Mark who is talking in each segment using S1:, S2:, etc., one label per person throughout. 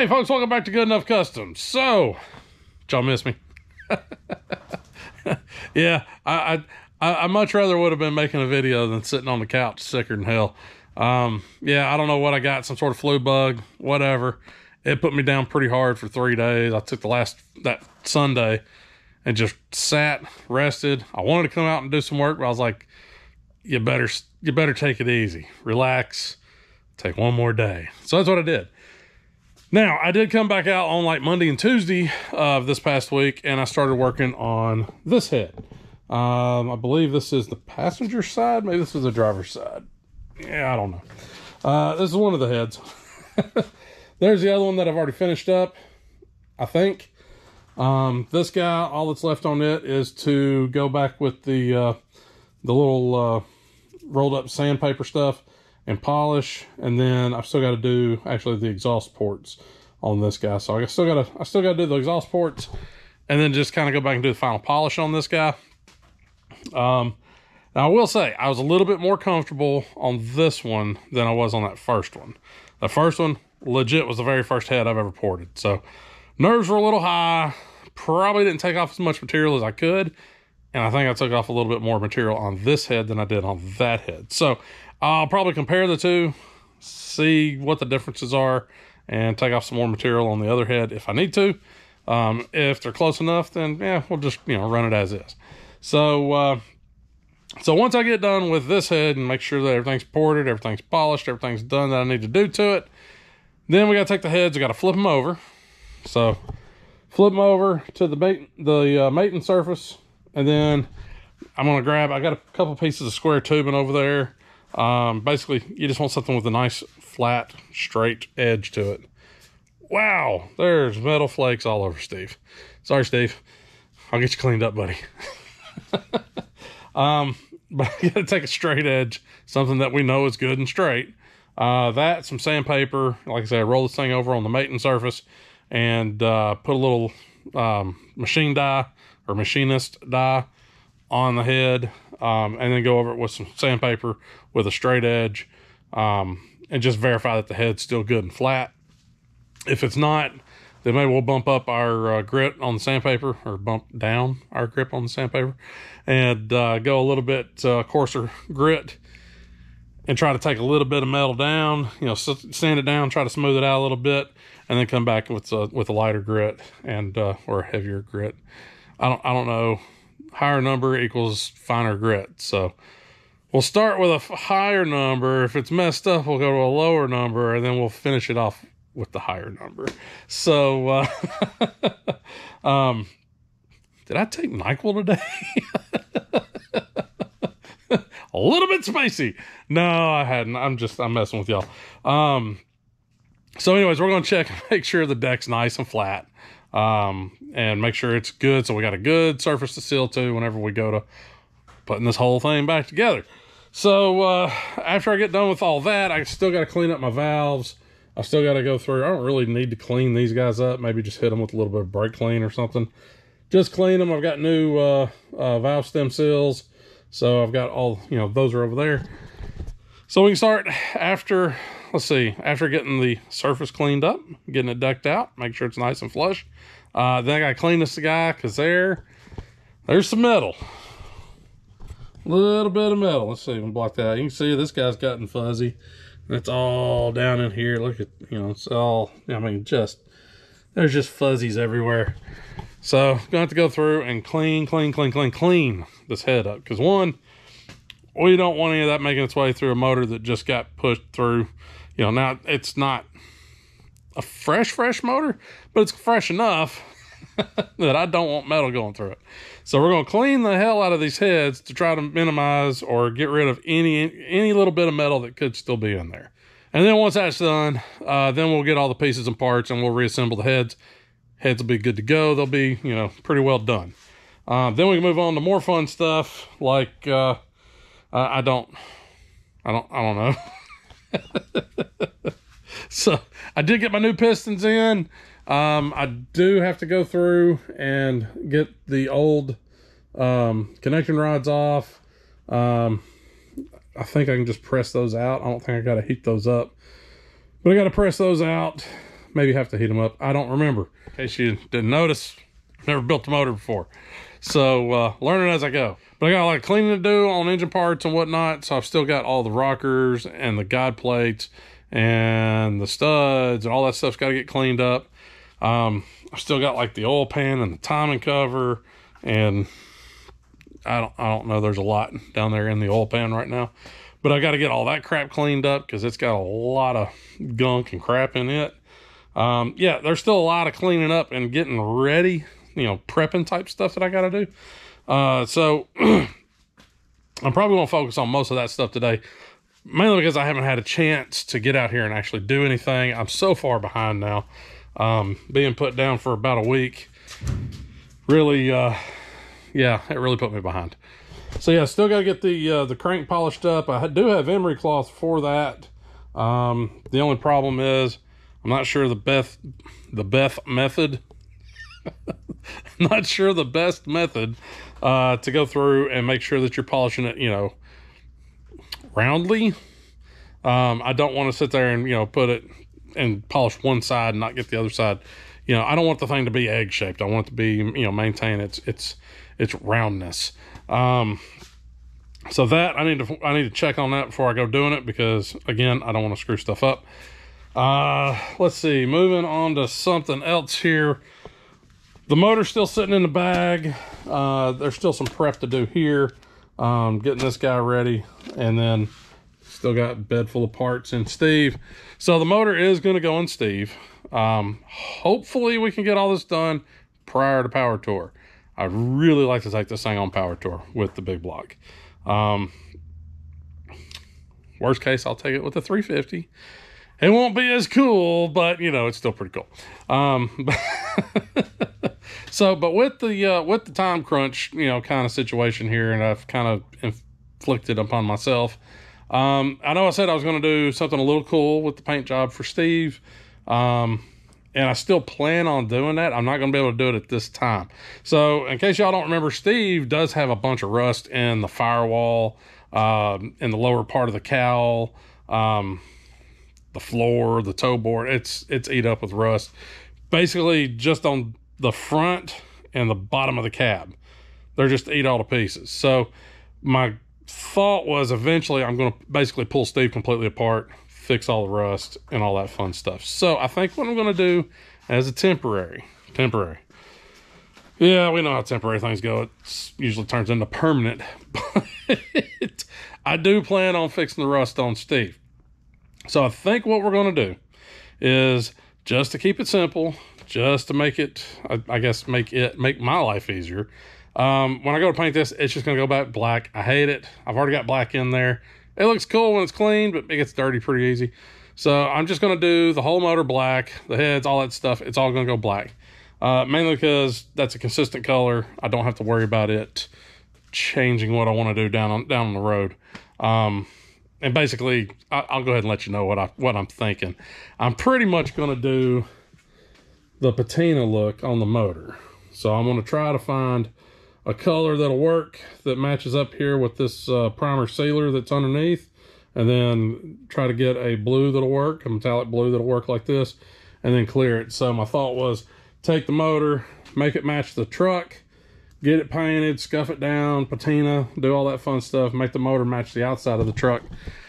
S1: Hey folks, welcome back to Good Enough Customs. So, did y'all miss me? Yeah, I much rather would have been making a video than sitting on the couch sicker than hell. Yeah, I don't know what I got, some sort of flu bug, whatever. It put me down pretty hard for 3 days. I took that Sunday and just sat, rested. I wanted to come out and do some work, but I was like, you better take it easy, relax, take one more day. So that's what I did. Now, I did come back out on like Monday and Tuesday of this past week, and I started working on this head. I believe this is the passenger side. Maybe this is the driver's side. Yeah, I don't know. This is one of the heads. There's the other one that I've already finished up, I think. This guy, all that's left on it is to go back with the little rolled up sandpaper stuff and polish, and then I've still got to do actually the exhaust ports on this guy. So I still got to do the exhaust ports, and then just kind of go back and do the final polish on this guy. Now I will say I was a little bit more comfortable on this one than I was on that first one. The first one legit was the very first head I've ever ported, so nerves were a little high. Probably didn't take off as much material as I could, and I think I took off a little bit more material on this head than I did on that head. So I'll probably compare the two, see what the differences are, and take off some more material on the other head if I need to. If they're close enough, then yeah, we'll just, run it as is. So once I get done with this head and make sure that everything's ported, everything's polished, everything's done that I need to do to it, then we got to take the heads, we got to flip them over. So flip them over to the mating surface, and then I'm going to grab, I got a couple pieces of square tubing over there. Basically, you just want something with a nice, flat, straight edge to it. Wow, there's metal flakes all over Steve. Sorry, Steve. I'll get you cleaned up, buddy. But you gotta take a straight edge, something that we know is good and straight. Some sandpaper, like I said, roll this thing over on the mating surface, and put a little machine die or machinist die on the head, and then go over it with some sandpaper with a straight edge, and just verify that the head's still good and flat. If it's not, then maybe we'll bump up our grit on the sandpaper, or bump down our grip on the sandpaper, and go a little bit coarser grit, and try to take a little bit of metal down, sand it down, try to smooth it out a little bit, and then come back with a lighter grit and or a heavier grit. I don't know. Higher number equals finer grit. So we'll start with a higher number. If it's messed up, we'll go to a lower number, and then we'll finish it off with the higher number. So, did I take NyQuil today? A little bit spicy. No, I hadn't. I'm messing with y'all. So anyways, we're going to check and make sure the deck's nice and flat. And make sure it's good, so we got a good surface to seal to whenever we go to putting this whole thing back together. So after I get done with all that, I still got to clean up my valves. I still got to go through. I don't really need to clean these guys up. Maybe just hit them with a little bit of brake clean or something. Just clean them. I've got new valve stem seals, so I've got all, those are over there. So we can start after getting the surface cleaned up, getting it decked out, make sure it's nice and flush. Then I got to clean this guy, because there's some metal. A little bit of metal. Let's see if we can block that out. You can see this guy's gotten fuzzy. It's all down in here. Look at, it's all, there's just fuzzies everywhere. So I'm going to have to go through and clean this head up. Because one, we don't want any of that making its way through a motor that just got pushed through. Now it's not a fresh motor, but it's fresh enough that I don't want metal going through it. So we're going to clean the hell out of these heads to try to minimize or get rid of any little bit of metal that could still be in there. And then once that's done, then we'll get all the pieces and parts, and we'll reassemble the heads. Heads will be good to go. They'll be, pretty well done. Then we can move on to more fun stuff, like I don't know. So I did get my new pistons in. I do have to go through and get the old connection rods off. I think I can just press those out. I don't think I got to heat those up, but I got to press those out, maybe have to heat them up. I don't remember. In case you didn't notice, I've never built the motor before. So learning as I go. But I got a lot of cleaning to do on engine parts and whatnot. So I've still got all the rockers and the guide plates and the studs and all that stuff's got to get cleaned up. I've still got like the oil pan and the timing cover, and I don't know, there's a lot down there in the oil pan right now, but I got to get all that crap cleaned up because it's got a lot of gunk and crap in it. Yeah, there's still a lot of cleaning up and getting ready, you know, prepping type stuff that I got to do. So I'm probably going to focus on most of that stuff today, mainly because I haven't had a chance to get out here and actually do anything. I'm so far behind now. Being put down for about a week really, yeah, it really put me behind. So yeah, still got to get the crank polished up. I do have emery cloth for that. The only problem is I'm not sure the best method not sure the best method to go through and make sure that you're polishing it, you know, roundly. I don't want to sit there and, you know, put it and polish one side and not get the other side. You know, I don't want the thing to be egg shaped. I want it to be, you know, maintain its roundness. So that I need to check on that before I go doing it, because again, I don't want to screw stuff up. Let's see, moving on to something else here. The motor's still sitting in the bag. There's still some prep to do here. Getting this guy ready, and then still got bed full of parts in Steve. So the motor is going to go in Steve. Hopefully we can get all this done prior to power tour. I'd really like to take this thing on power tour with the big block. Worst case, I'll take it with the 350. It won't be as cool, but you know, it's still pretty cool. But with the time crunch, you know, kind of situation here, and I've kind of inflicted upon myself. I know I said I was going to do something a little cool with the paint job for Steve. And I still plan on doing that. I'm not going to be able to do it at this time. So in case y'all don't remember, Steve does have a bunch of rust in the firewall, in the lower part of the cowl, the floor, the toe board. It's eat up with rust. Basically just on the front and the bottom of the cab. They're just eat all to pieces. So my thought was eventually I'm going to basically pull Steve completely apart, fix all the rust and all that fun stuff. So I think what I'm going to do as a temporary, yeah, we know how temporary things go. It usually turns into permanent, but I do plan on fixing the rust on Steve. So I think what we're going to do is, just to keep it simple, just to make it, I guess, make my life easier. When I go to paint this, it's just going to go back black. I hate it. I've already got black in there. It looks cool when it's clean, but it gets dirty pretty easy. So I'm just going to do the whole motor black, the heads, all that stuff. It's all going to go black. Mainly because that's a consistent color. I don't have to worry about it changing what I want to do down on the road. And basically, I'll go ahead and let you know what I'm thinking. I'm pretty much going to do the patina look on the motor. So I'm going to try to find a color that'll work, that matches up here with this primer sealer that's underneath, and then try to get a blue that'll work, a metallic blue that'll work like this, and then clear it. So my thought was, take the motor, make it match the truck, get it painted, scuff it down, patina, do all that fun stuff, make the motor match the outside of the truck.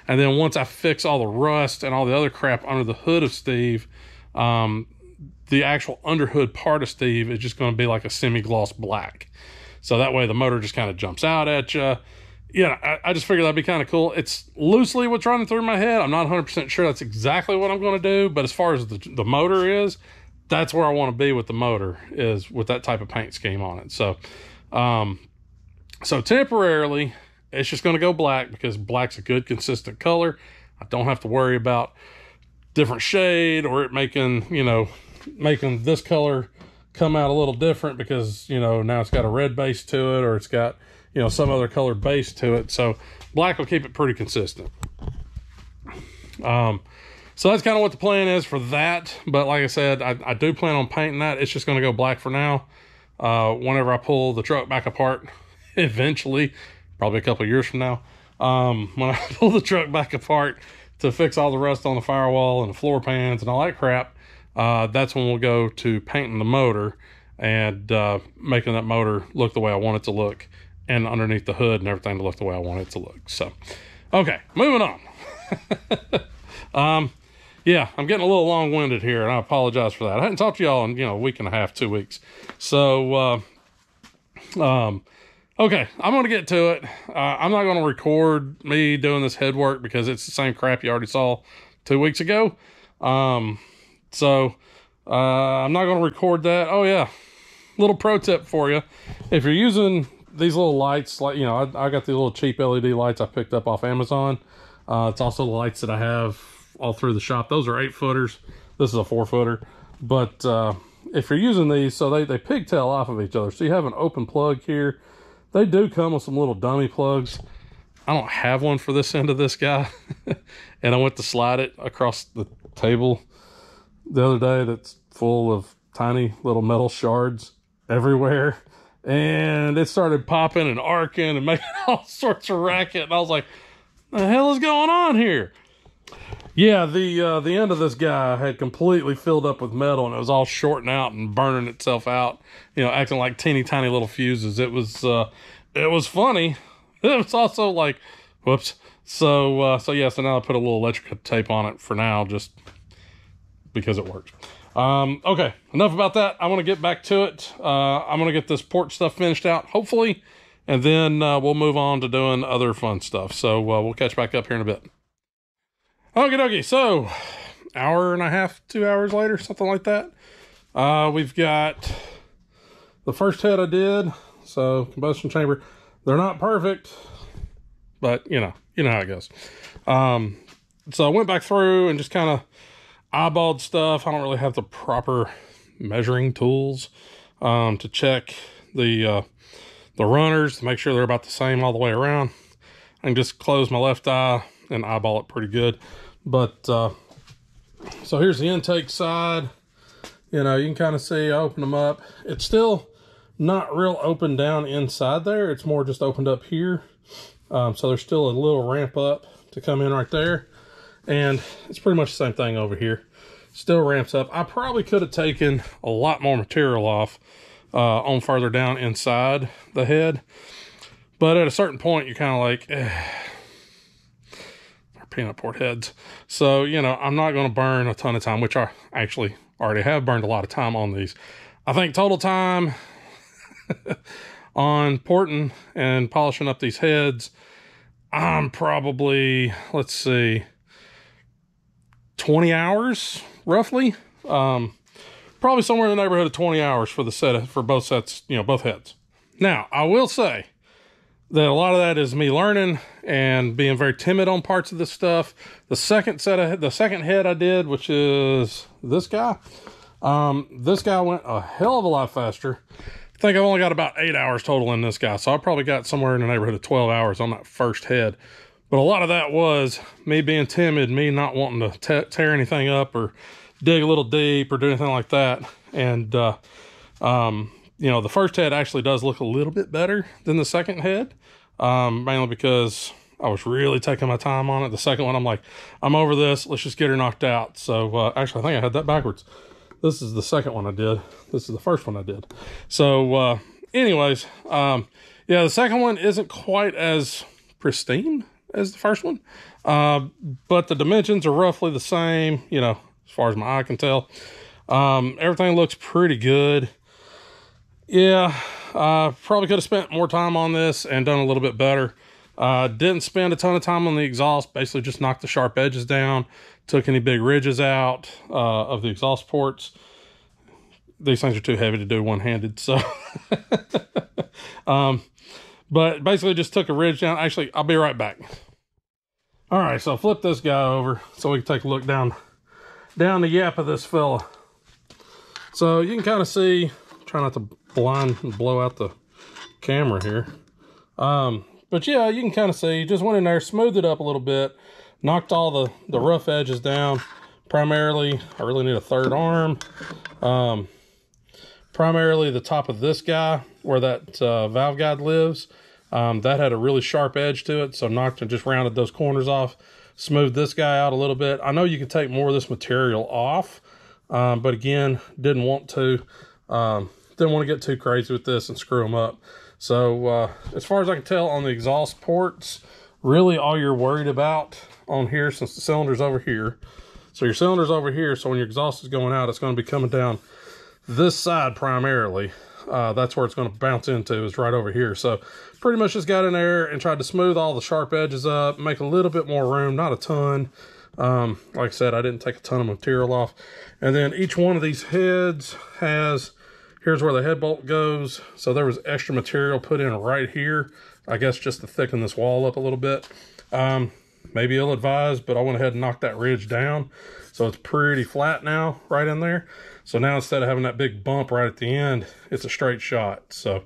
S1: And then once I fix all the rust and all the other crap under the hood of Steve, the actual underhood part of Steve is just going to be like a semi-gloss black. So that way the motor just kind of jumps out at you. Yeah, I just figured that'd be kind of cool. It's loosely what's running through my head. I'm not 100% sure that's exactly what I'm going to do, but as far as the motor is, that's where I want to be with the motor, is with that type of paint scheme on it. So, so temporarily, it's just going to go black, because black's a good consistent color. I don't have to worry about different shade or it making this color come out a little different, because, you know, now it's got a red base to it, or it's got, you know, some other color base to it. So black will keep it pretty consistent. So that's kind of what the plan is for that. But like I said, I do plan on painting that. It's just going to go black for now. Whenever I pull the truck back apart, eventually, probably a couple of years from now, when I pull the truck back apart to fix all the rust on the firewall and the floor pans and all that crap, that's when we'll go to painting the motor and making that motor look the way I want it to look, and underneath the hood and everything to look the way I want it to look. So, okay, moving on. Yeah, I'm getting a little long-winded here, and I apologize for that. I hadn't talked to y'all in, a week and a half, 2 weeks. So, okay, I'm going to get to it. I'm not going to record me doing this head work because it's the same crap you already saw 2 weeks ago. So, I'm not going to record that. Oh, yeah, little pro tip for you. If you're using these little lights, like, I got the little cheap LED lights I picked up off Amazon. It's also the lights that I have all through the shop. Those are 8-footers. This is a 4-footer. But if you're using these, so they pigtail off of each other. So you have an open plug here. They do come with some little dummy plugs. I don't have one for this end of this guy. And I went to slide it across the table the other day that's full of tiny little metal shards everywhere. And it started popping and arcing and making all sorts of racket. And I was like, the hell is going on here? Yeah, the end of this guy had completely filled up with metal, and it was all shorting out and burning itself out, acting like teeny tiny little fuses. It was funny. It was also like, whoops. So yeah, so now I put a little electrical tape on it for now, just because it works. Okay, enough about that. I want to get back to it. I'm going to get this porch stuff finished out, hopefully, and then we'll move on to doing other fun stuff. So we'll catch back up here in a bit. Okie dokie, so hour and a half, 2 hours later, something like that. We've got the first head I did, so combustion chamber. They're not perfect, but you know how it goes. So I went back through and just kind of eyeballed stuff. I don't really have the proper measuring tools to check the runners to make sure they're about the same all the way around. I can just close my left eye and eyeball it pretty good. But so here's the intake side. You can kind of see I open them up. It's still not real open down inside there. It's more just opened up here. So there's still a little ramp up to come in right there. And it's pretty much the same thing over here. Still ramps up. I probably could have taken a lot more material off on further down inside the head. But at a certain point, you're kind of like, peanut port heads. So, I'm not going to burn a ton of time, which I actually already have burned a lot of time on these. I think total time on porting and polishing up these heads, I'm probably, let's see, 20 hours roughly. Probably somewhere in the neighborhood of 20 hours for both sets, both heads. Now, I will say that a lot of that is me learning and being very timid on parts of this stuff. The second head I did, which is this guy went a hell of a lot faster. I think I've only got about 8 hours total in this guy, so I probably got somewhere in the neighborhood of 12 hours on that first head. But a lot of that was me being timid, me not wanting to tear anything up or dig a little deep or do anything like that. And the first head actually does look a little bit better than the second head, mainly because I was really taking my time on it. The second one, I'm like, I'm over this. Let's just get her knocked out. So actually, I think I had that backwards. This is the second one I did. This is the first one I did. So anyways, yeah, the second one isn't quite as pristine as the first one. But the dimensions are roughly the same, as far as my eye can tell. Everything looks pretty good. Yeah, probably could have spent more time on this and done a little bit better. Didn't spend a ton of time on the exhaust. Basically just knocked the sharp edges down, took any big ridges out of the exhaust ports. These things are too heavy to do one-handed, so. But basically just took a ridge down. Actually, I'll be right back. All right, so flip this guy over so we can take a look down the yap of this fella. So you can kind of see, try not to blind and blow out the camera here. But yeah, you can kind of see, just went in there, smoothed it up a little bit, knocked all the rough edges down. Primarily, I really need a third arm. Primarily the top of this guy, where that valve guide lives, that had a really sharp edge to it, so knocked and just rounded those corners off, smoothed this guy out a little bit. I know you can take more of this material off, But again, didn't want to get too crazy with this and screw them up. So as far as I can tell on the exhaust ports, really all you're worried about on here, since the cylinder's over here, so your cylinder's over here, so when your exhaust is going out, it's going to be coming down this side primarily. That's where it's going to bounce into, is right over here. So pretty much just got in there and tried to smooth all the sharp edges up, make a little bit more room, not a ton. Like I said, I didn't take a ton of material off. And then each one of these heads has, here's where the head bolt goes. So there was extra material put in right here, I guess just to thicken this wall up a little bit. Maybe ill-advised, but I went ahead and knocked that ridge down. So it's pretty flat now, right in there. So now instead of having that big bump right at the end, it's a straight shot. So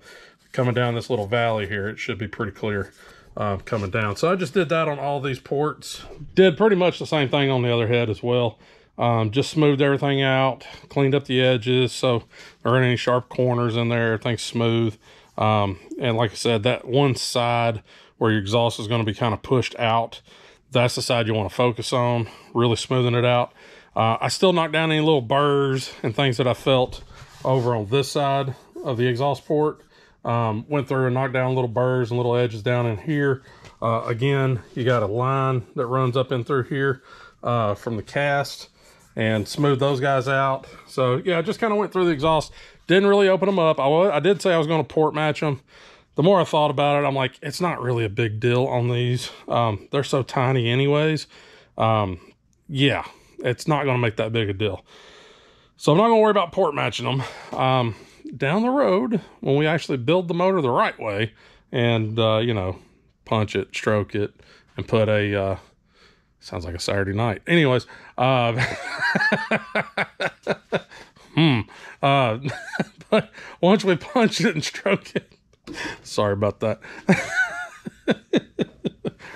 S1: coming down this little valley here, it should be pretty clear coming down. So I just did that on all these ports. Did pretty much the same thing on the other head as well. Just smoothed everything out, cleaned up the edges so there aren't any sharp corners in there, everything's smooth. And like I said, that one side where your exhaust is going to be kind of pushed out, that's the side you want to focus on, really smoothing it out. I still knocked down any little burrs and things that I felt over on this side of the exhaust port. Went through and knocked down little burrs and little edges down in here. Again, you got a line that runs up in through here from the cast, and smooth those guys out. So yeah, I just kind of went through the exhaust. Didn't really open them up. I did say I was going to port match them. The more I thought about it, I'm like, it's not really a big deal on these. They're so tiny anyways. Yeah, it's not going to make that big a deal. So I'm not going to worry about port matching them. Down the road, when we actually build the motor the right way and, you know, punch it, stroke it, and put a, sounds like a Saturday night. Anyways, but once we punch it and stroke it, sorry about that.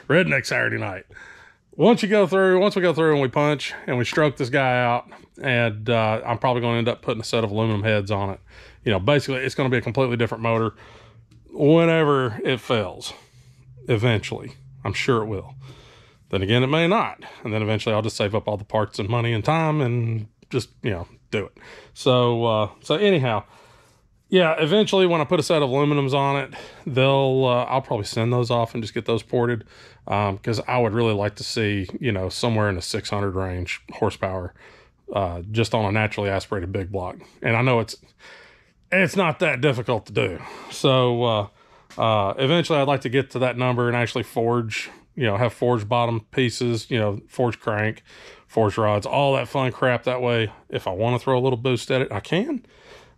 S1: Redneck Saturday night. Once we go through and we punch and we stroke this guy out, and I'm probably going to end up putting a set of aluminum heads on it. You know, basically it's going to be a completely different motor whenever it fails. Eventually, I'm sure it will. Then again, it may not. And then eventually I'll just save up all the parts and money and time and just, you know, do it. So anyhow, yeah, eventually when I put a set of aluminums on it, I'll probably send those off and just get those ported. Because I would really like to see, you know, somewhere in the 600 range horsepower, just on a naturally aspirated big block. And I know it's not that difficult to do. So eventually I'd like to get to that number and actually forge, you know, have forged bottom pieces, you know, forged crank, forged rods, all that fun crap. That way, if I want to throw a little boost at it, I can,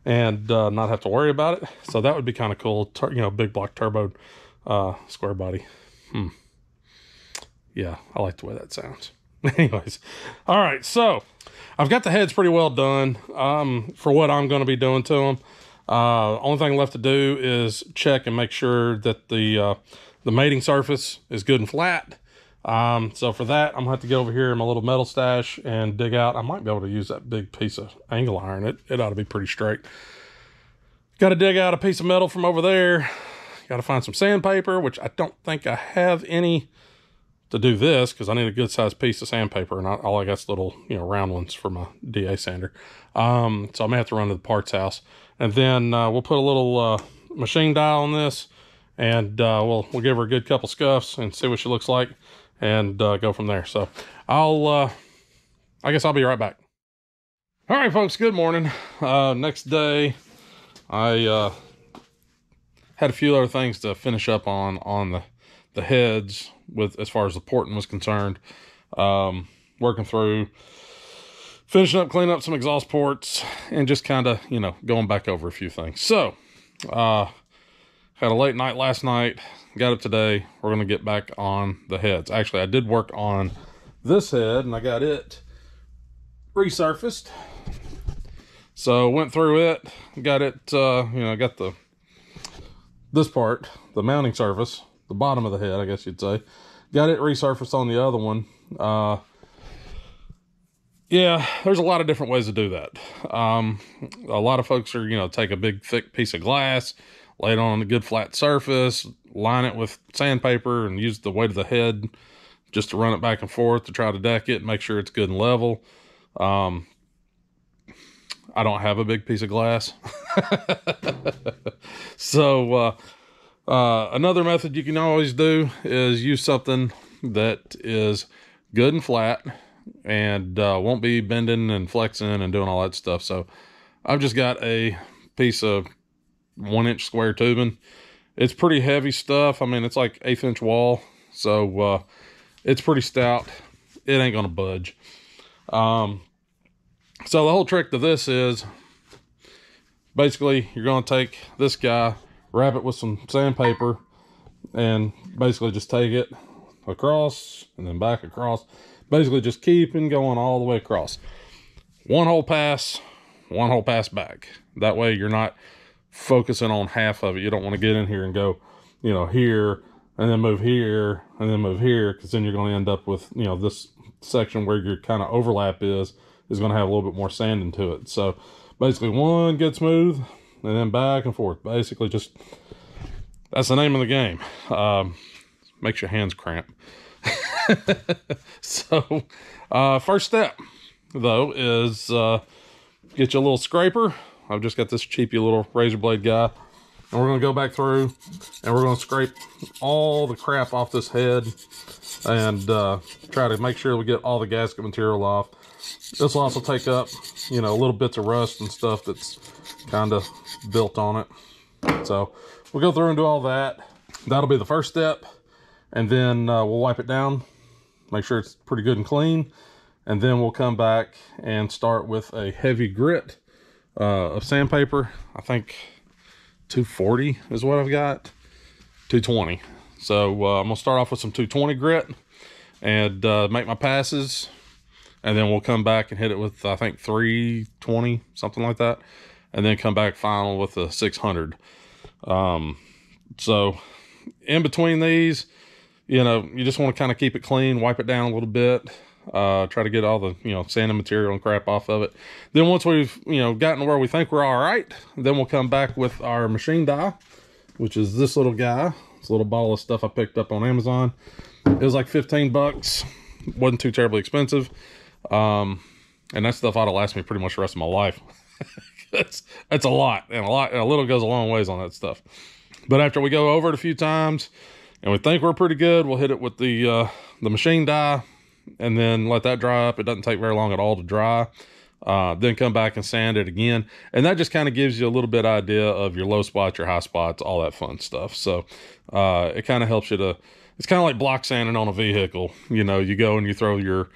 S1: and not have to worry about it. So that would be kind of cool. You know, big block turbo square body. Yeah, I like the way that sounds. Anyways, all right, so I've got the heads pretty well done for what I'm going to be doing to them. Only thing left to do is check and make sure that the mating surface is good and flat. So for that, I'm gonna have to get over here in my little metal stash and dig out. I might be able to use that big piece of angle iron. It ought to be pretty straight. Got to dig out a piece of metal from over there. Got to find some sandpaper, which I don't think I have any to do this, because I need a good sized piece of sandpaper, and all I got's little, you know, round ones for my DA sander. So I may have to run to the parts house, and then we'll put a little machine dial on this, and we'll give her a good couple scuffs and see what she looks like, and go from there. So I guess I'll be right back. All right, folks, good morning. Next day, I had a few other things to finish up on the heads, with as far as the porting was concerned. Working through, finishing up, cleaning up some exhaust ports, and just kind of, you know, going back over a few things. So had a late night last night, got up today. We're going to get back on the heads. Actually, I did work on this head, and I got it resurfaced. So went through it, got it, you know, got this part, the mounting surface, the bottom of the head, I guess you'd say. Got it resurfaced on the other one. Yeah, there's a lot of different ways to do that. A lot of folks are, you know, take a big thick piece of glass, lay it on a good flat surface, line it with sandpaper, and use the weight of the head just to run it back and forth to try to deck it, make sure it's good and level. I don't have a big piece of glass. So another method you can always do is use something that is good and flat and won't be bending and flexing and doing all that stuff. So I've just got a piece of 1-inch square tubing. It's pretty heavy stuff. I mean, it's like 1/8 inch wall, so it's pretty stout. It ain't gonna budge. So the whole trick to this is basically you're gonna take this guy, wrap it with some sandpaper, and basically just take it across and then back across. Basically just keeping going all the way across. One whole pass back. That way you're not focusing on half of it. You don't want to get in here and go, you know, here and then move here and then move here, because then you're going to end up with, you know, this section where your kind of overlap is going to have a little bit more sand into it. So basically one good smooth and then back and forth. Basically just, that's the name of the game. Makes your hands cramp. So first step though is get you a little scraper. I've just got this cheapy little razor blade guy, and we're going to go back through and we're going to scrape all the crap off this head and try to make sure we get all the gasket material off. This will also take up, you know, little bits of rust and stuff that's kind of built on it. So we'll go through and do all that. That'll be the first step, and then we'll wipe it down, make sure it's pretty good and clean, and then we'll come back and start with a heavy grit of sandpaper. I think 240 is what I've got. 220. So I'm gonna start off with some 220 grit and make my passes, and then we'll come back and hit it with, I think, 320, something like that, and then come back final with a 600. So in between these, you know, you just want to kind of keep it clean, wipe it down a little bit, try to get all the, you know, sanding material and crap off of it. Then once we've, you know, gotten to where we think we're all right, then we'll come back with our machine die, which is this little guy. It's a little bottle of stuff I picked up on Amazon. It was like 15 bucks. Wasn't too terribly expensive. And that stuff ought to last me pretty much the rest of my life. That's a lot, and a little goes a long ways on that stuff. But after we go over it a few times and we think we're pretty good, we'll hit it with the machine die, and then let that dry up. It doesn't take very long at all to dry. Then come back and sand it again. And that just kind of gives you a little bit idea of your low spots, your high spots, all that fun stuff. So it kind of helps you to, it's kind of like block sanding on a vehicle. You know, you go and you throw your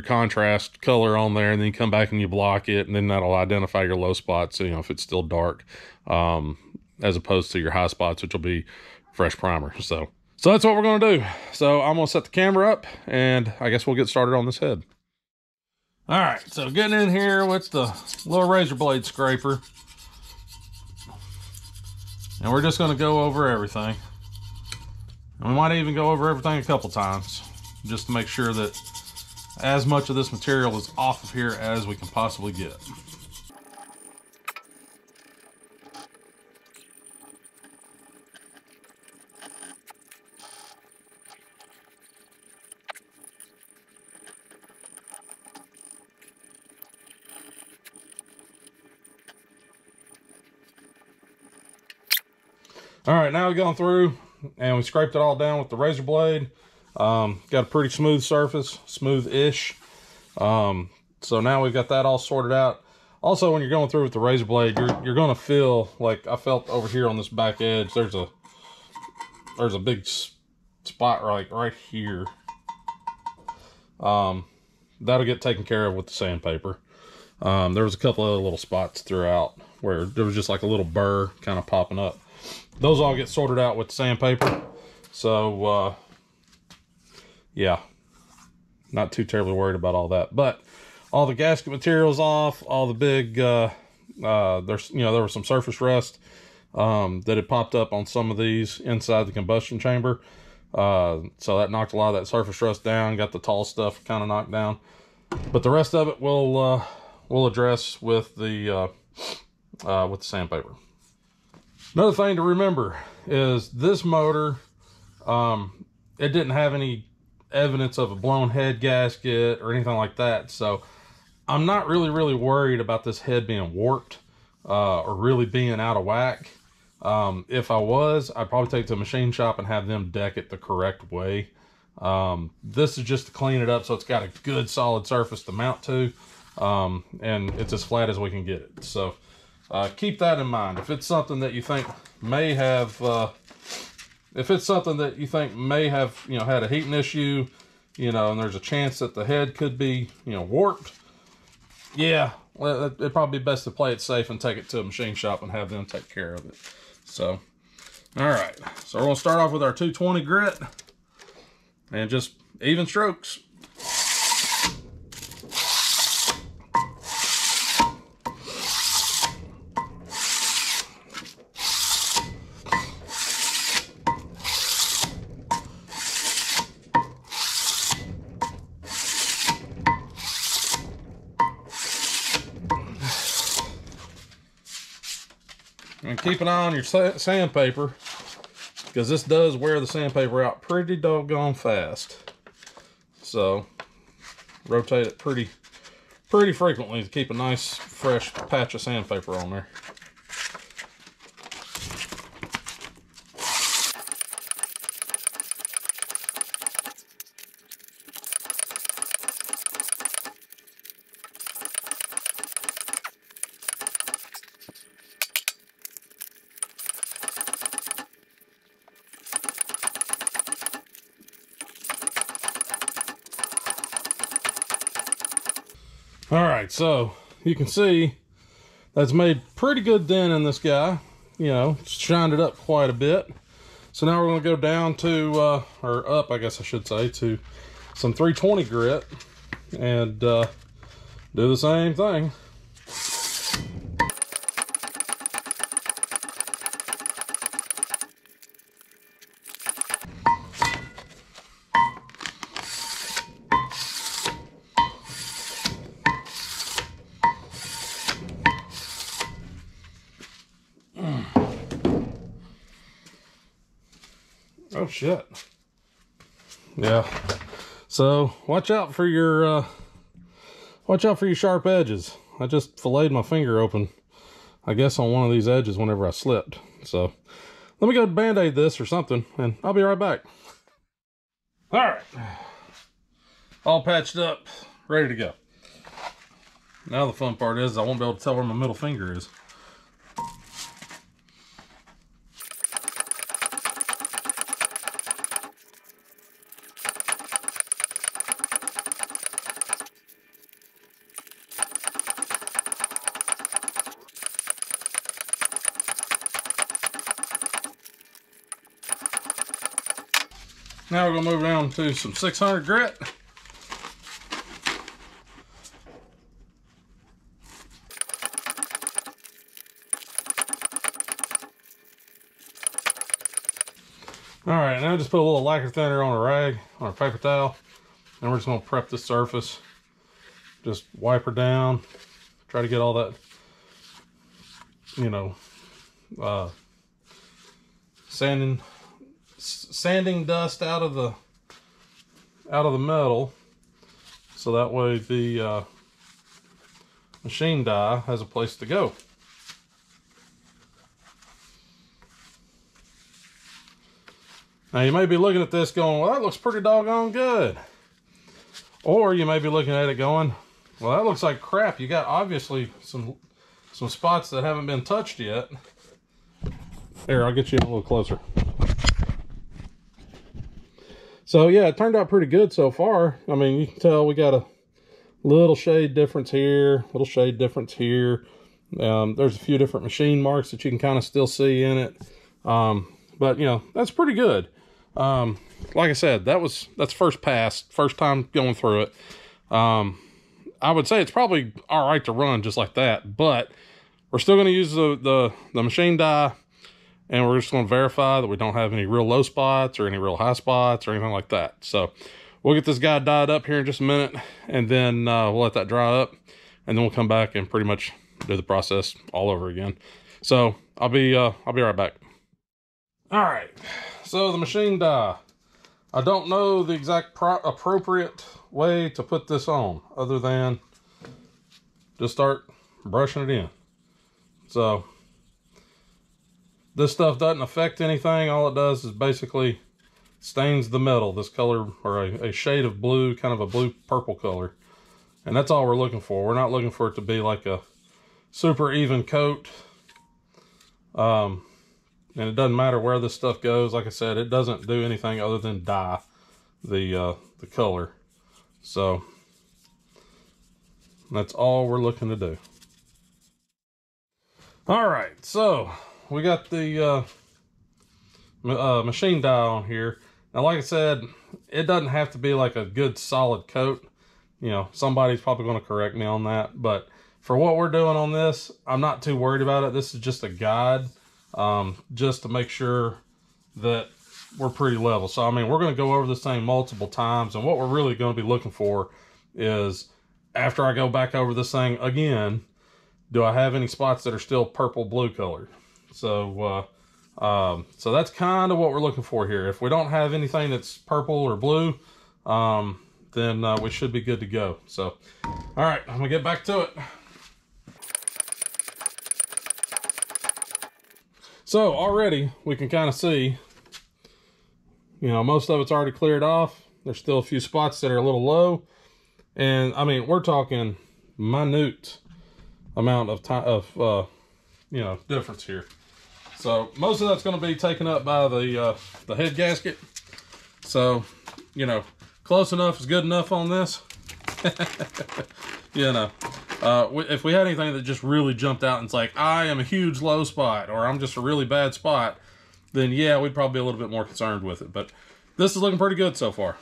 S1: contrast color on there, and then you come back and you block it, and then that'll identify your low spots, you know, if it's still dark, as opposed to your high spots, which will be fresh primer. So that's what we're going to do. So I'm going to set the camera up, and I guess we'll get started on this head. All right, so getting in here with the little razor blade scraper, and we're just going to go over everything. And we might even go over everything a couple times, just to make sure that as much of this material is off of here as we can possibly get. All right, now we've gone through and we scraped it all down with the razor blade. Got a pretty smooth surface, smooth-ish. So now we've got that all sorted out. Also, when you're going through with the razor blade, you're going to feel like I felt over here on this back edge. There's a big spot right here. That'll get taken care of with the sandpaper. There was a couple other little spots throughout where there was just like a little burr kind of popping up. Those all get sorted out with the sandpaper. So yeah, not too terribly worried about all that. But all the gasket materials off, all the big there was some surface rust that had popped up on some of these inside the combustion chamber. So that knocked a lot of that surface rust down, got the tall stuff kind of knocked down. But the rest of it we'll address with the sandpaper. Another thing to remember is this motor, it didn't have any evidence of a blown head gasket or anything like that. So I'm not really worried about this head being warped or really being out of whack. If I was, I'd probably take it to a machine shop and have them deck it the correct way. This is just to clean it up so it's got a good solid surface to mount to, and it's as flat as we can get it. So keep that in mind. If it's something that you think may have had a heating issue, and there's a chance that the head could be, warped, yeah, well, it'd probably be best to play it safe and take it to a machine shop and have them take care of it. So, all right. So we're gonna start off with our 220 grit and just even strokes. And keep an eye on your sandpaper, because this does wear the sandpaper out pretty doggone fast. So rotate it pretty frequently to keep a nice fresh patch of sandpaper on there. All right, so you can see that's made pretty good dent in this guy. Shined it up quite a bit. So now we're going to go down to, or up, I guess I should say, to some 320 grit and do the same thing. Oh shit. Yeah. So watch out for your sharp edges. I just filleted my finger open, I guess, on one of these edges whenever I slipped. So let me go band-aid this or something, and I'll be right back. All right. All patched up, ready to go. Now the fun part is I won't be able to tell where my middle finger is. Now we're going to move down to some 600 grit. All right, now just put a little lacquer thinner on a rag, on a paper towel, and we're just going to prep the surface. Just wipe her down, try to get all that, sanding dust out of the metal, so that way the machine die has a place to go. Now you may be looking at this going, well, that looks pretty doggone good. Or you may be looking at it going, well, that looks like crap. You got obviously some spots that haven't been touched yet. Here, I'll get you a little closer. So yeah, it turned out pretty good so far. I mean, you can tell we got a little shade difference here, little shade difference here. There's a few different machine marks that you can kind of still see in it. But that's pretty good. Like I said, that's first pass, first time going through it. I would say it's probably all right to run just like that, but we're still going to use the machine die. And we're just going to verify that we don't have any real low spots or any real high spots or anything like that. So we'll get this guy dyed up here in just a minute, and then we'll let that dry up, and then we'll come back and pretty much do the process all over again. So I'll be right back. All right. So the machine die. I don't know the exact appropriate way to put this on, other than just start brushing it in. So this stuff doesn't affect anything. All it does is basically stains the metal this color, or a shade of blue, kind of a blue purple color. And that's all we're looking for. We're not looking for it to be like a super even coat. And it doesn't matter where this stuff goes. Like I said, it doesn't do anything other than dye the color. So that's all we're looking to do. All right, so we got the machine dye on here. Now, like I said, it doesn't have to be like a good solid coat. You know, somebody's probably going to correct me on that. But for what we're doing on this, I'm not too worried about it. This is just a guide, just to make sure that we're pretty level. So, I mean, we're going to go over this thing multiple times. And what we're really going to be looking for is, after I go back over this thing again, do I have any spots that are still purple blue colored? So, so that's kind of what we're looking for here. If we don't have anything that's purple or blue, then we should be good to go. So, all right, I'm gonna get back to it. So already we can kind of see, you know, most of it's already cleared off. There's still a few spots that are a little low. And I mean, we're talking minute amount of time of, you know, difference here. So most of that's going to be taken up by the head gasket. So, you know, close enough is good enough on this. You know, if we had anything that just really jumped out and it's like, I am a huge low spot, or I'm just a really bad spot, then yeah, we'd probably be a little bit more concerned with it. But this is looking pretty good so far.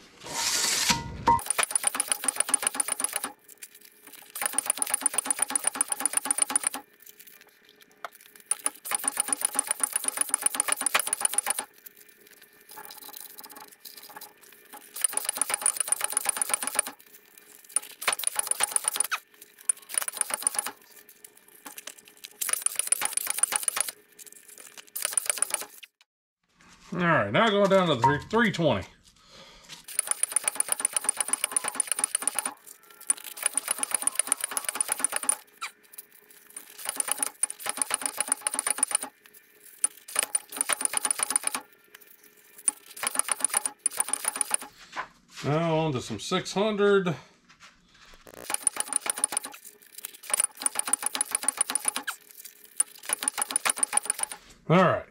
S1: All right, now going down to the 320. Now on to some 600. All right.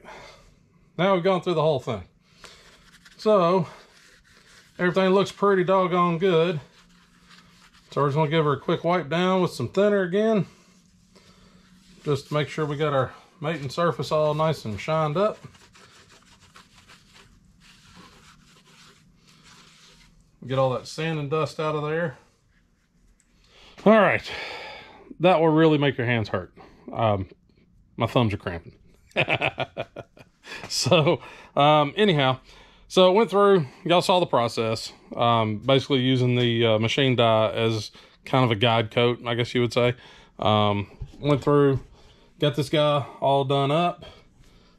S1: Now we've gone through the whole thing. So, everything looks pretty doggone good. So we're just gonna give her a quick wipe down with some thinner again. Just to make sure we got our mating surface all nice and shined up. Get all that sand and dust out of there. All right. That will really make your hands hurt. My thumbs are cramping. So, anyhow, so it went through, y'all saw the process, basically using the machine dye as kind of a guide coat, I guess you would say. Went through, got this guy all done up.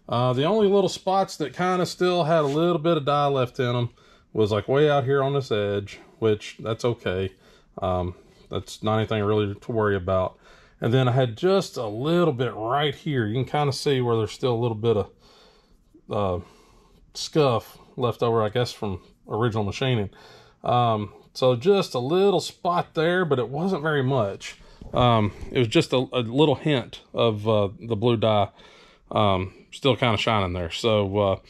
S1: The only little spots that kind of still had a little bit of dye left in them was like way out here on this edge, which that's okay. That's not anything really to worry about. And then I had just a little bit right here. You can kind of see where there's still a little bit of scuff left over, I guess, from original machining. So just a little spot there, but it wasn't very much. It was just a little hint of the blue dye still kind of shining there. So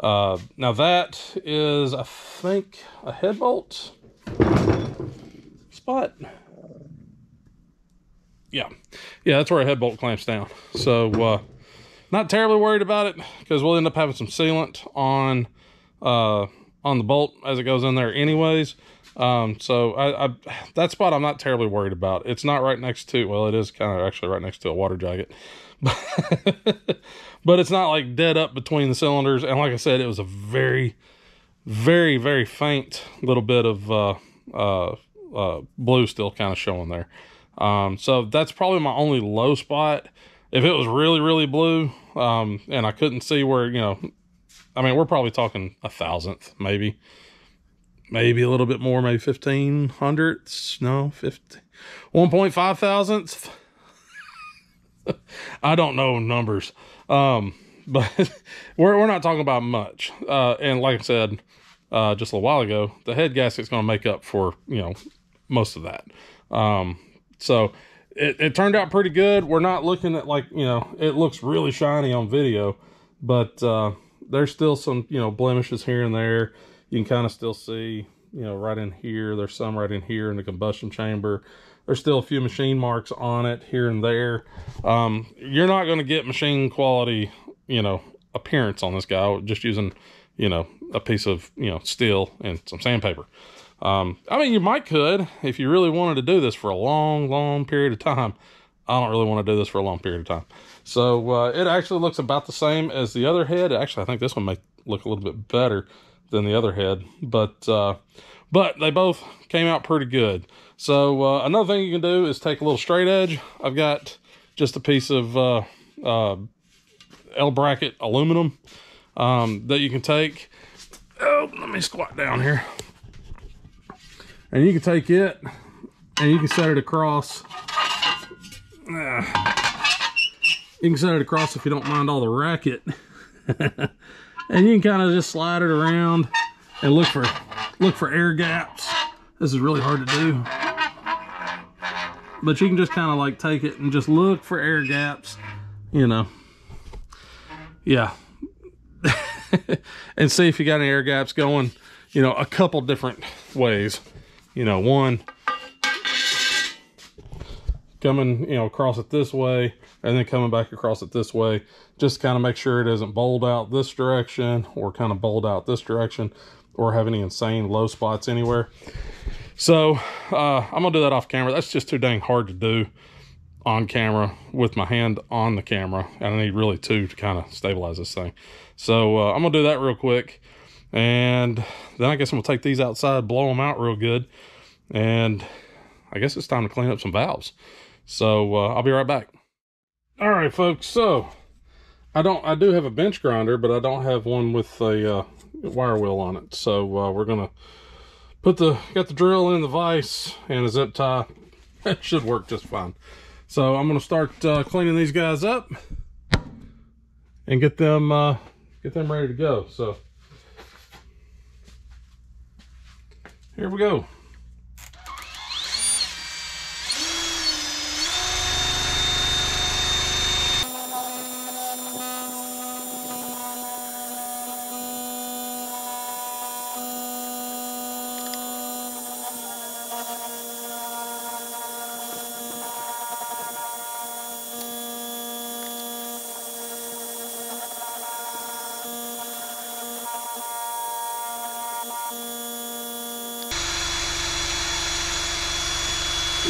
S1: now that is, I think, a head bolt spot. Yeah, that's where a head bolt clamps down. So not terribly worried about it, because we'll end up having some sealant on the bolt as it goes in there anyways. So that spot I'm not terribly worried about. It's not right next to, well, it is kind of actually right next to a water jacket, but it's not like dead up between the cylinders. And like I said, it was a very, very, very faint little bit of blue still kind of showing there. So that's probably my only low spot. If it was really, really blue, and I couldn't see where, you know, I mean, we're probably talking 1,000th, maybe maybe a little bit more, maybe 15 hundredths, no, 50, 1.5 thousandths. I don't know numbers. But we're not talking about much. And like I said, just a little while ago, the head gasket's going to make up for, most of that. So it turned out pretty good. We're not looking at like, it looks really shiny on video, but, there's still some, blemishes here and there. You can kind of still see, right in here. There's some right in here in the combustion chamber. There's still a few machine marks on it here and there. You're not going to get machine quality, appearance on this guy just using, a piece of, steel and some sandpaper. I mean, you might could if you really wanted to do this for a long, long period of time. I don't really want to do this for a long period of time. So it actually looks about the same as the other head. Actually, I think this one may look a little bit better than the other head, but they both came out pretty good. So another thing you can do is take a little straight edge. I've got just a piece of L-bracket aluminum that you can take. Oh, let me squat down here. And you can take it and you can set it across. You can set it across if you don't mind all the racket. And you can kind of just slide it around and look for air gaps. This is really hard to do. But you can just kind of like take it and just look for air gaps, Yeah. And see if you got any air gaps going, a couple different ways. One, coming, across it this way, and then coming back across it this way, just kind of make sure it isn't bowled out this direction, or kind of bowled out this direction, or have any insane low spots anywhere. So, I'm gonna do that off camera. That's just too dang hard to do on camera with my hand on the camera, and I need really two to kind of stabilize this thing. So, I'm gonna do that real quick, and then I guess I'm gonna take these outside, blow them out real good, and I guess it's time to clean up some valves. So I'll be right back. All right, folks. So I do have a bench grinder, but I don't have one with a wire wheel on it. So we're gonna got the drill in the vise and a zip tie. That should work just fine. So I'm gonna start cleaning these guys up and get them ready to go. So here we go.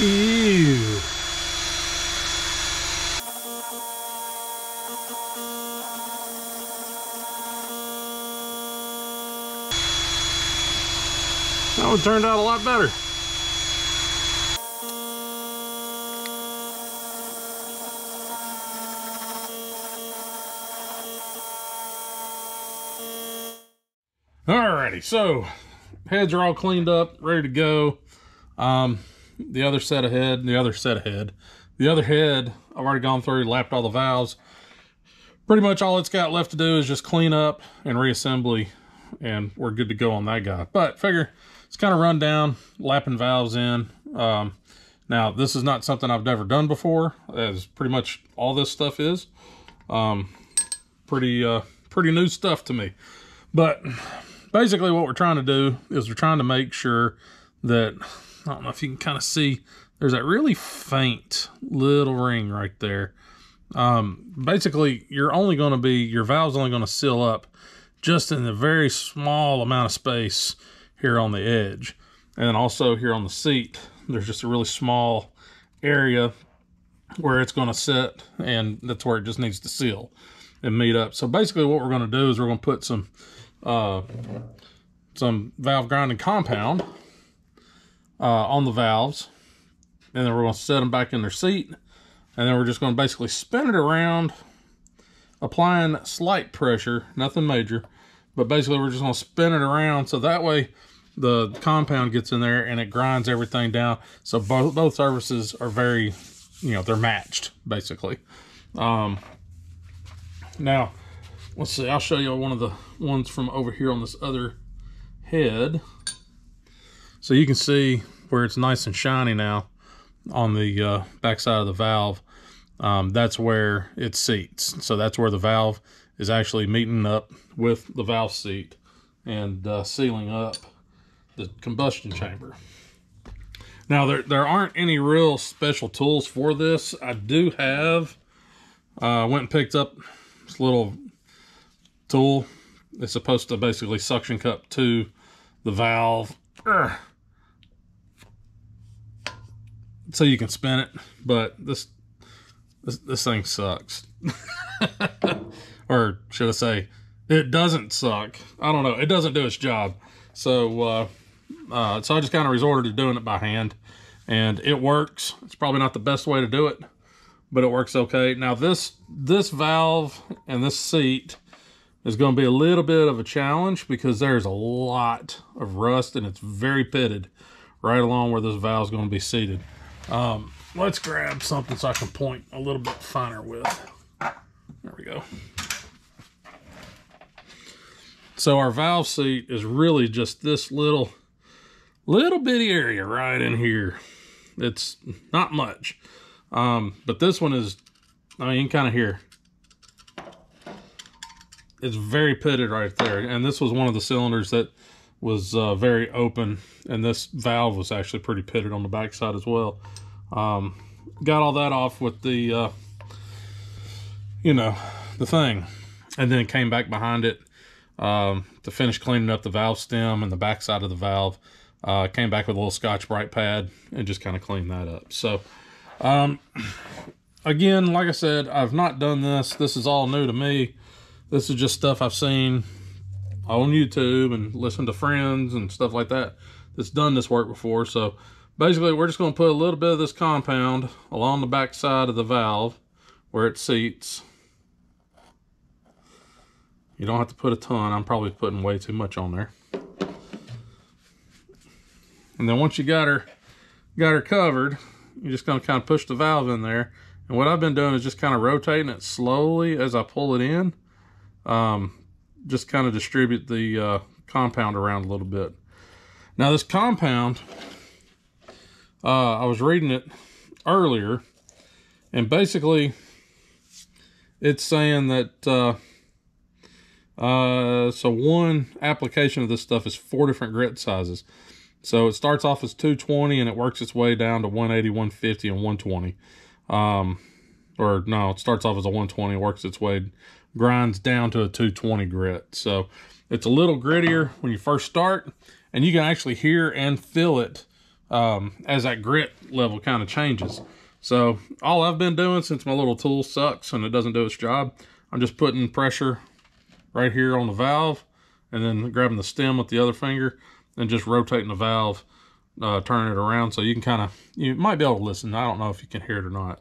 S1: Ew. That one turned out a lot better. Alrighty, so heads are all cleaned up, ready to go. The other head, I've already gone through, lapped all the valves. Pretty much all it's got left to do is just clean up and reassembly, and we're good to go on that guy. But figure it's kind of run down, lapping valves in. Now, this is not something I've never done before, as pretty much all this stuff is. Pretty new stuff to me. But basically what we're trying to do is we're trying to make sure that, I don't know if you can kind of see, there's that really faint little ring right there. Basically, your valve's only going to seal up just in a very small amount of space here on the edge. And then also here on the seat, there's just a really small area where it's going to sit, and that's where it just needs to seal and meet up. So basically what we're going to do is we're going to put some valve grinding compound on the valves, and then we're going to set them back in their seat, and then we're just going to basically spin it around, applying slight pressure, nothing major, but basically we're just going to spin it around, so that way the compound gets in there and it grinds everything down. So both surfaces are very, you know, they're matched basically. Now, let's see, I'll show you one of the ones from over here on this other head. So you can see where it's nice and shiny now on the back side of the valve. That's where it seats. So that's where the valve is actually meeting up with the valve seat and sealing up the combustion chamber. Now there aren't any real special tools for this. I do have, went and picked up this little tool. It's supposed to basically suction cup to the valve so you can spin it, but this thing sucks. Or should I say, it doesn't suck. I don't know. It doesn't do its job. So, so I just kind of resorted to doing it by hand, and it works. It's probably not the best way to do it, but it works okay. Now this valve and this seat is going to be a little bit of a challenge because there's a lot of rust and it's very pitted right along where this valve is going to be seated. Let's grab something so I can point a little bit finer with. There we go. So our valve seat is really just this little bitty area right in here. It's not much. But this one is, I mean, you can kind of hear. It's very pitted right there. And this was one of the cylinders that was very open. And this valve was actually pretty pitted on the back side as well. Got all that off with the, you know, the thing. And then came back behind it to finish cleaning up the valve stem and the back side of the valve. Came back with a little Scotch-Brite pad and just kind of cleaned that up. So, again, like I said, I've not done this. This is all new to me. This is just stuff I've seen on YouTube and listened to friends and stuff like that that's done this work before. So basically, we're just going to put a little bit of this compound along the back side of the valve where it seats. You don't have to put a ton. I'm probably putting way too much on there. And then once you got her covered, you're just going to kind of push the valve in there. And what I've been doing is just kind of rotating it slowly as I pull it in. Just kind of distribute the compound around a little bit. Now this compound, I was reading it earlier, and basically it's saying that so one application of this stuff is 4 different grit sizes. So it starts off as 220 and it works its way down to 180, 150, and 120. Or no, it starts off as a 120, works its way, grinds down to a 220 grit. So it's a little grittier when you first start, and you can actually hear and feel it as that grit level kind of changes. So all I've been doing, since my little tool sucks and it doesn't do its job, I'm just putting pressure right here on the valve and then grabbing the stem with the other finger and just rotating the valve, turning it around. So you can kind of, you might be able to listen. I don't know if you can hear it or not.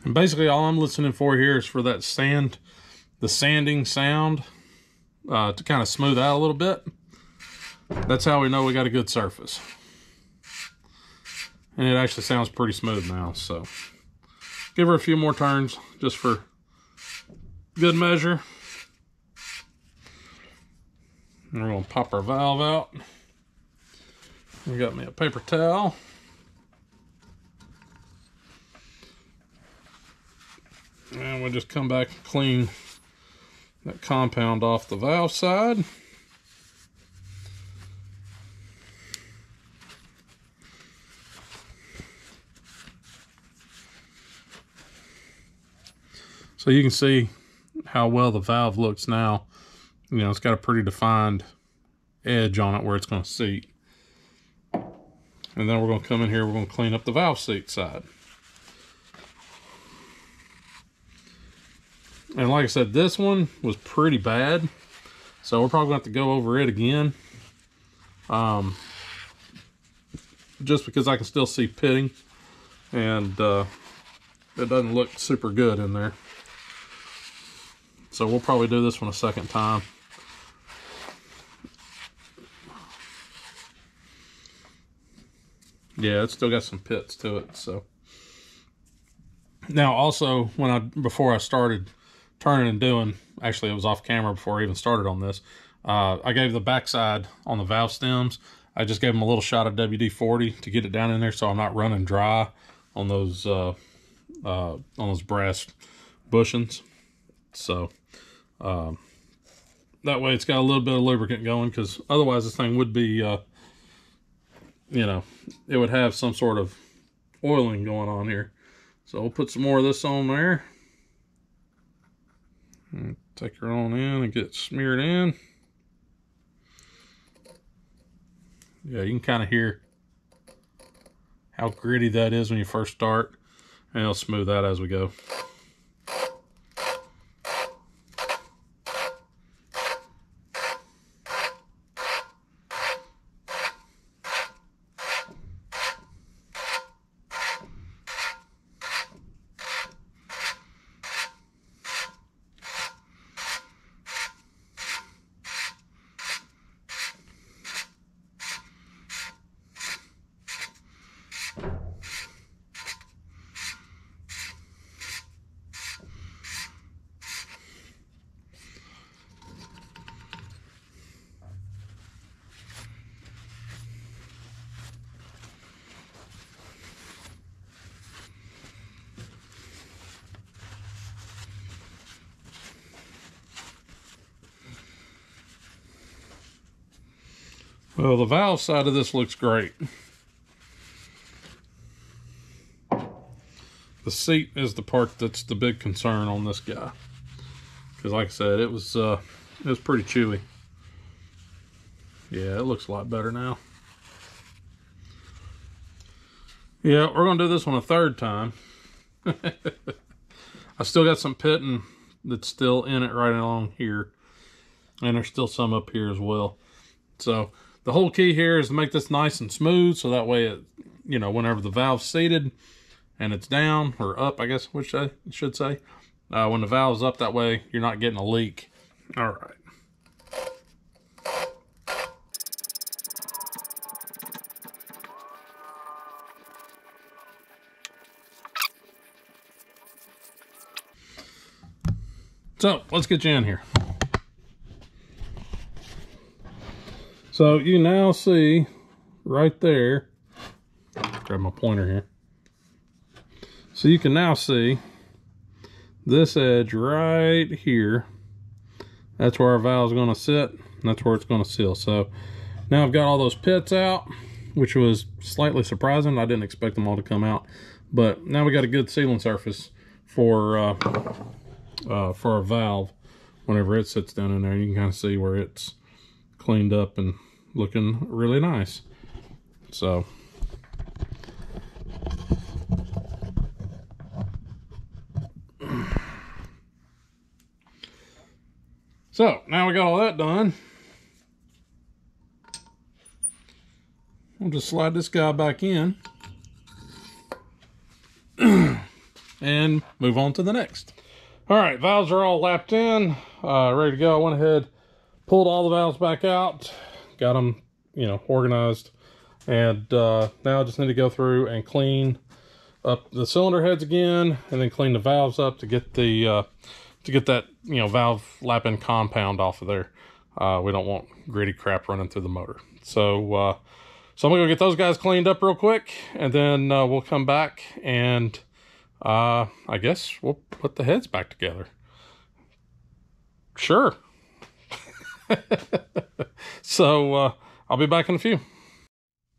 S1: And basically all I'm listening for here is for that the sanding sound to kind of smooth out a little bit. That's how we know we got a good surface. And it actually sounds pretty smooth now, so give her a few more turns just for good measure. And we're gonna pop our valve out. We got me a paper towel. And we'll just come back and clean that compound off the valve side. So you can see how well the valve looks now. You know, it's got a pretty defined edge on it where it's going to seat. And then we're going to come in here, we're going to clean up the valve seat side. And like I said, this one was pretty bad, so we're probably going to have to go over it again. Just because I can still see pitting, and it doesn't look super good in there. So we'll probably do this one a second time. Yeah, it's still got some pits to it. So now also, before I started turning and doing, actually it was off camera before I even started on this, I gave the backside on the valve stems, I just gave them a little shot of WD-40 to get it down in there, so I'm not running dry on those brass bushings. So that way it's got a little bit of lubricant going, because otherwise this thing would be you know, it would have some sort of oiling going on here. So we'll put some more of this on there. And take her on in and get it smeared in. Yeah, you can kind of hear how gritty that is when you first start. And it'll smooth out as we go. Well, the valve side of this looks great. The seat is the part that's the big concern on this guy, because like I said, it was pretty chewy. Yeah, it looks a lot better now. Yeah, we're gonna do this one a third time. I still got some pitting that's still in it right along here, and there's still some up here as well. So the whole key here is to make this nice and smooth, so that way it, you know, whenever the valve's seated and it's down or up, I guess, which I should say, when the valve's up, that way you're not getting a leak. All right. So let's get you in here. So you now see right there, grab my pointer here. So you can now see this edge right here. That's where our valve is going to sit, and that's where it's going to seal. So now I've got all those pits out, which was slightly surprising. I didn't expect them all to come out, but now we got a good sealing surface for our valve whenever it sits down in there. You can kind of see where it's cleaned up and looking really nice. So now we got all that done, we'll just slide this guy back in and move on to the next. All right, valves are all lapped in, ready to go. I went ahead, pulled all the valves back out, got them, you know, organized, and now I just need to go through and clean up the cylinder heads again, and then clean the valves up to get the that, you know, valve lap-in compound off of there. We don't want gritty crap running through the motor. So so I'm gonna go get those guys cleaned up real quick, and then we'll come back and I guess we'll put the heads back together. Sure. So I'll be back in a few.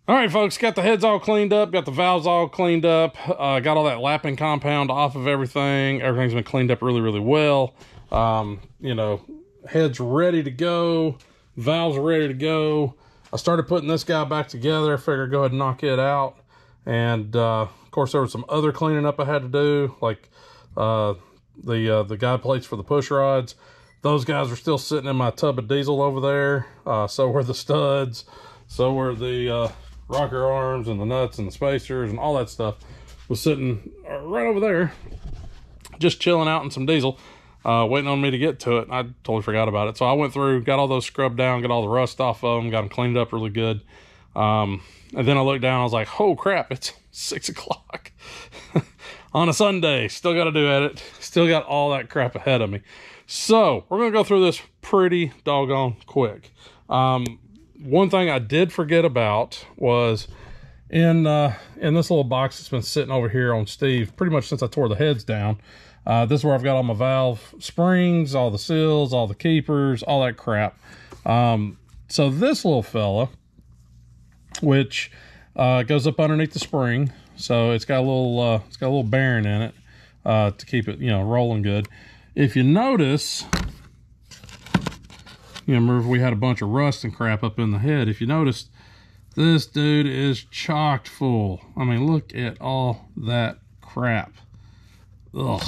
S1: All right, folks, got the heads all cleaned up, got the valves all cleaned up, got all that lapping compound off of everything. Everything's been cleaned up really, really well. You know, heads ready to go, valves ready to go. I started putting this guy back together. I figured go ahead and knock it out. And of course, there was some other cleaning up I had to do, like the guide plates for the push rods. Those guys are still sitting in my tub of diesel over there. So were the studs. So were the rocker arms and the nuts and the spacers and all that stuff was sitting right over there, just chilling out in some diesel, waiting on me to get to it. I totally forgot about it. So I went through, got all those scrubbed down, got all the rust off of them, got them cleaned up really good. And then I looked down, I was like, oh crap, it's 6 o'clock on a Sunday. Still got to do edit. Still got all that crap ahead of me. So we're going to go through this pretty doggone quick. One thing I did forget about was in this little box that's been sitting over here on Steve pretty much since I tore the heads down. This is where I've got all my valve springs, all the seals, all the keepers, all that crap. So this little fella, which goes up underneath the spring, so it's got a little bearing in it to keep it, you know, rolling good. If you notice, you know, remember we had a bunch of rust and crap up in the head. If you notice, this dude is chocked full. I mean, look at all that crap. Ugh.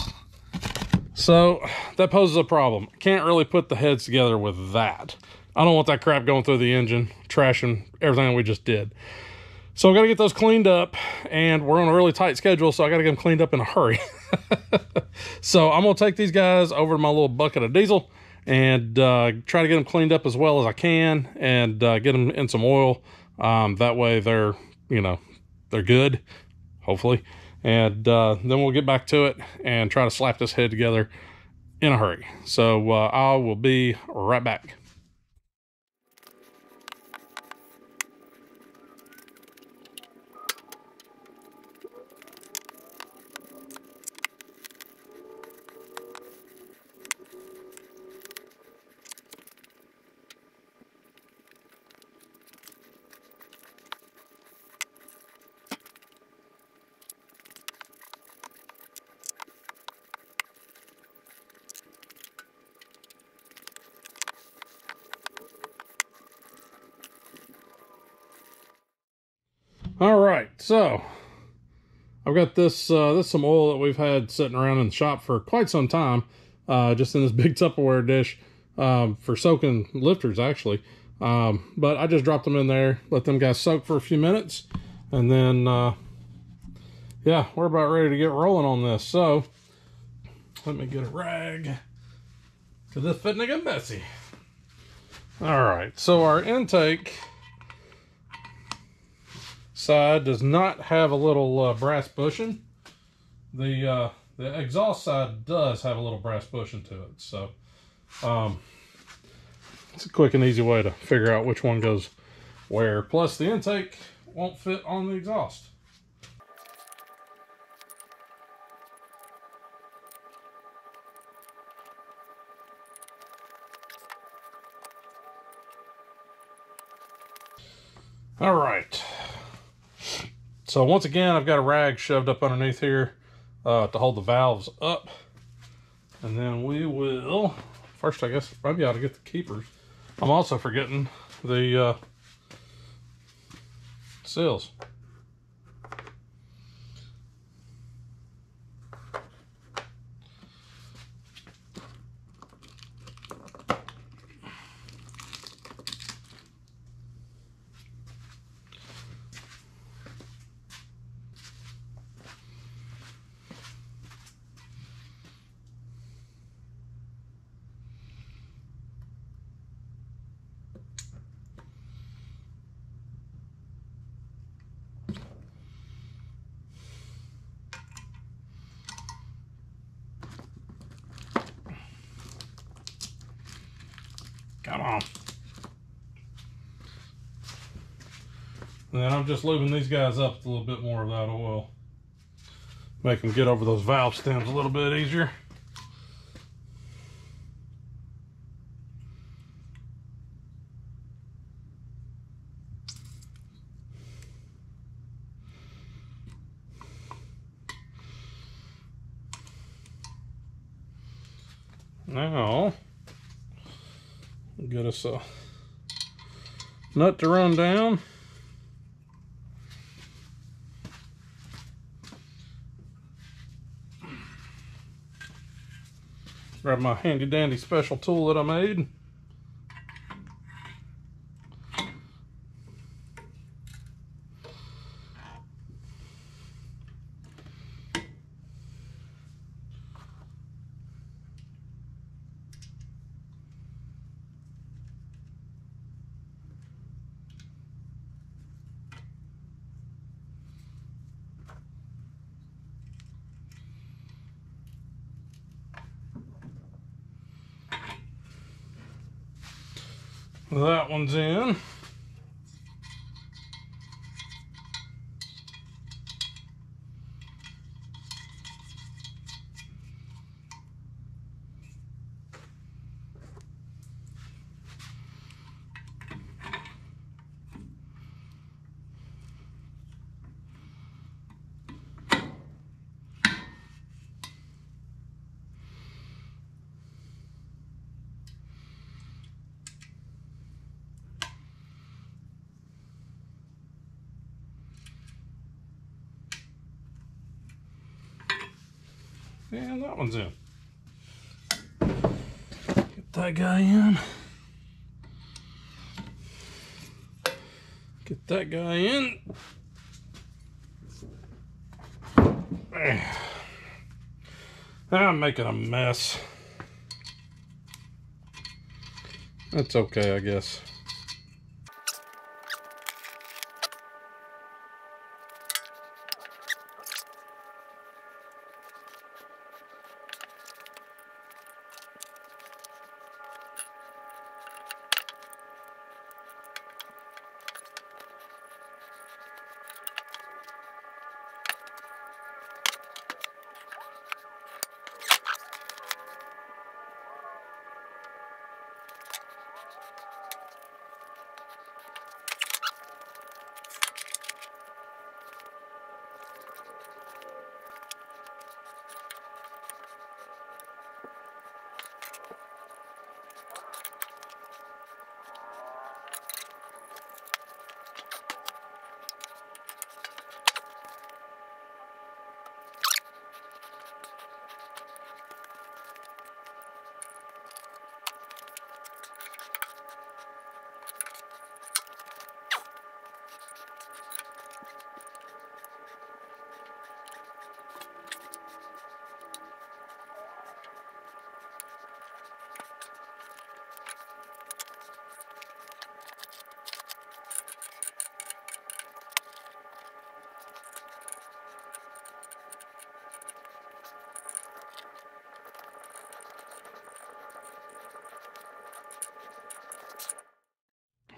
S1: So that poses a problem. Can't really put the heads together with that. I don't want that crap going through the engine, trashing everything we just did. So I got to get those cleaned up, and we're on a really tight schedule, so I got to get them cleaned up in a hurry. So I'm going to take these guys over to my little bucket of diesel and try to get them cleaned up as well as I can, and get them in some oil. That way they're, you know, they're good, hopefully. And then we'll get back to it and try to slap this head together in a hurry. So I will be right back. All right, so I've got this this is some oil that we've had sitting around in the shop for quite some time, just in this big Tupperware dish for soaking lifters actually. But I just dropped them in there, let them guys soak for a few minutes, and then yeah, we're about ready to get rolling on this. So let me get a rag because this fitting to get messy. All right, so our intake side does not have a little brass bushing. The exhaust side does have a little brass bushing to it. So it's a quick and easy way to figure out which one goes where. Plus the intake won't fit on the exhaust. All right. So once again, I've got a rag shoved up underneath here to hold the valves up. And then we will, first I guess, maybe I ought to get the keepers. I'm also forgetting the seals. Come on. And then I'm just lubing these guys up with a little bit more of that oil. Make them get over those valve stems a little bit easier. Now, get us a nut to run down. Grab my handy dandy special tool that I made. That one's in. And that one's in. Get that guy in. Get that guy in. I'm making a mess. That's okay, I guess.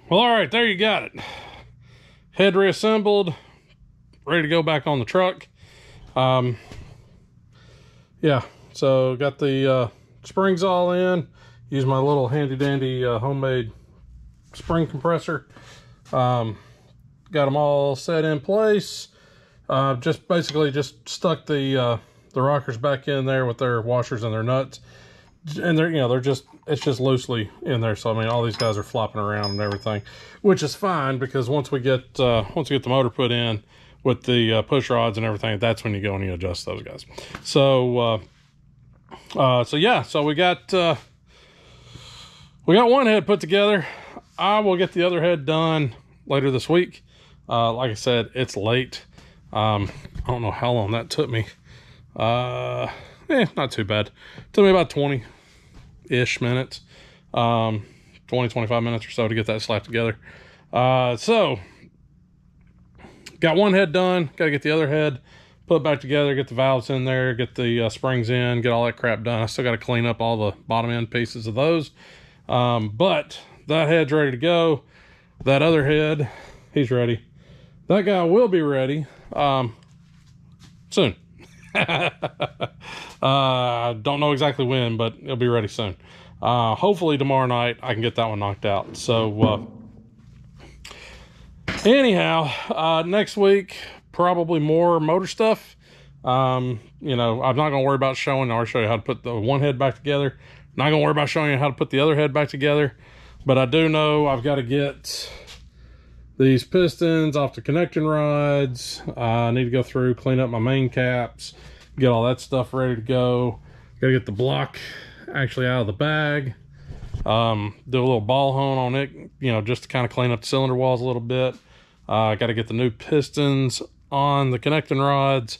S1: Well, all right, there you got it. Head reassembled, ready to go back on the truck. Yeah, so got the springs all in. Use my little handy dandy homemade spring compressor. Got them all set in place. Just basically just stuck the rockers back in there with their washers and their nuts. And they're, you know, it's just loosely in there. So I mean, all these guys are flopping around and everything, which is fine, because once we get the motor put in with the push rods and everything, that's when you go and you adjust those guys. So yeah, so we got one head put together. I will get the other head done later this week. Like I said, it's late. I don't know how long that took me. Not too bad. Took me about 20-ish minutes, 20-25 minutes or so to get that slapped together. So got one head done, got to get the other head put back together, get the valves in there, get the springs in, get all that crap done. I still got to clean up all the bottom end pieces of those, but that head's ready to go. That other head, he's ready. That guy will be ready soon. Don't know exactly when, but it'll be ready soon. Hopefully tomorrow night I can get that one knocked out. So anyhow, next week probably more motor stuff. You know, I'm not gonna worry about showing. I'll show you how to put the one head back together. Not gonna worry about showing you how to put the other head back together, but I do know I've got to get these pistons off the connecting rods. I need to go through, clean up my main caps, get all that stuff ready to go. Gotta get the block actually out of the bag. Do a little ball hone on it, you know, just to kind of clean up the cylinder walls a little bit. I got to get the new pistons on the connecting rods.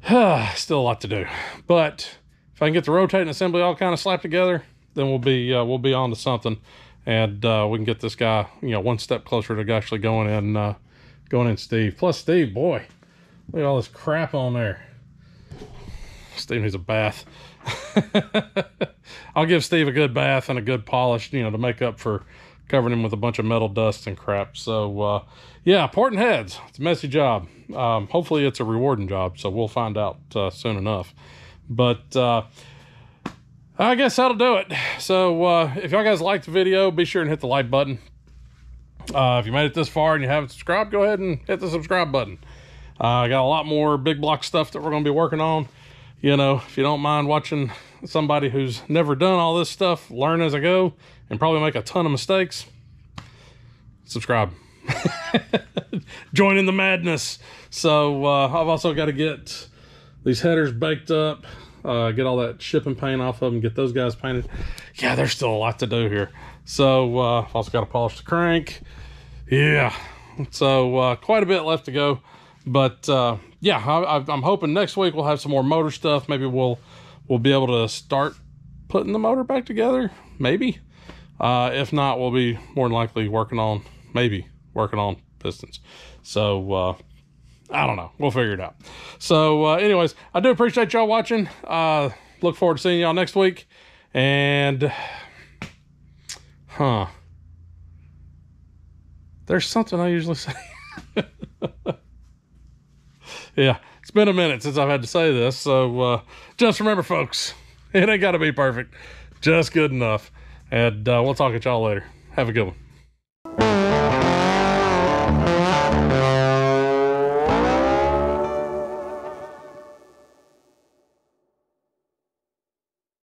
S1: Still a lot to do, but if I can get the rotating assembly all kind of slapped together, then we'll be on to something, and we can get this guy, you know, one step closer to actually going in Steve. Plus Steve, boy, look at all this crap on there. Steve needs a bath. I'll give Steve a good bath and a good polish, you know, to make up for covering him with a bunch of metal dust and crap. So yeah, porting heads, it's a messy job. Hopefully it's a rewarding job, so we'll find out soon enough. But I guess that'll do it. So if y'all guys liked the video, be sure and hit the like button. If you made it this far and you haven't subscribed, go ahead and hit the subscribe button. I got a lot more big block stuff that we're going to be working on. You know, if you don't mind watching somebody who's never done all this stuff learn as I go and probably make a ton of mistakes, subscribe. Join in the madness. So I've also got to get these headers baked up, get all that shipping paint off of them, get those guys painted. Yeah, there's still a lot to do here. So I've also got to polish the crank. Yeah, so quite a bit left to go. But yeah, I'm hoping next week we'll have some more motor stuff. Maybe we'll be able to start putting the motor back together. Maybe. If not, we'll be more than likely working on pistons. So I don't know. We'll figure it out. So anyways, I do appreciate y'all watching. Look forward to seeing y'all next week. And there's something I usually say. Yeah, it's been a minute since I've had to say this, so just remember, folks, it ain't got to be perfect, just good enough. And we'll talk at y'all later. Have a good one.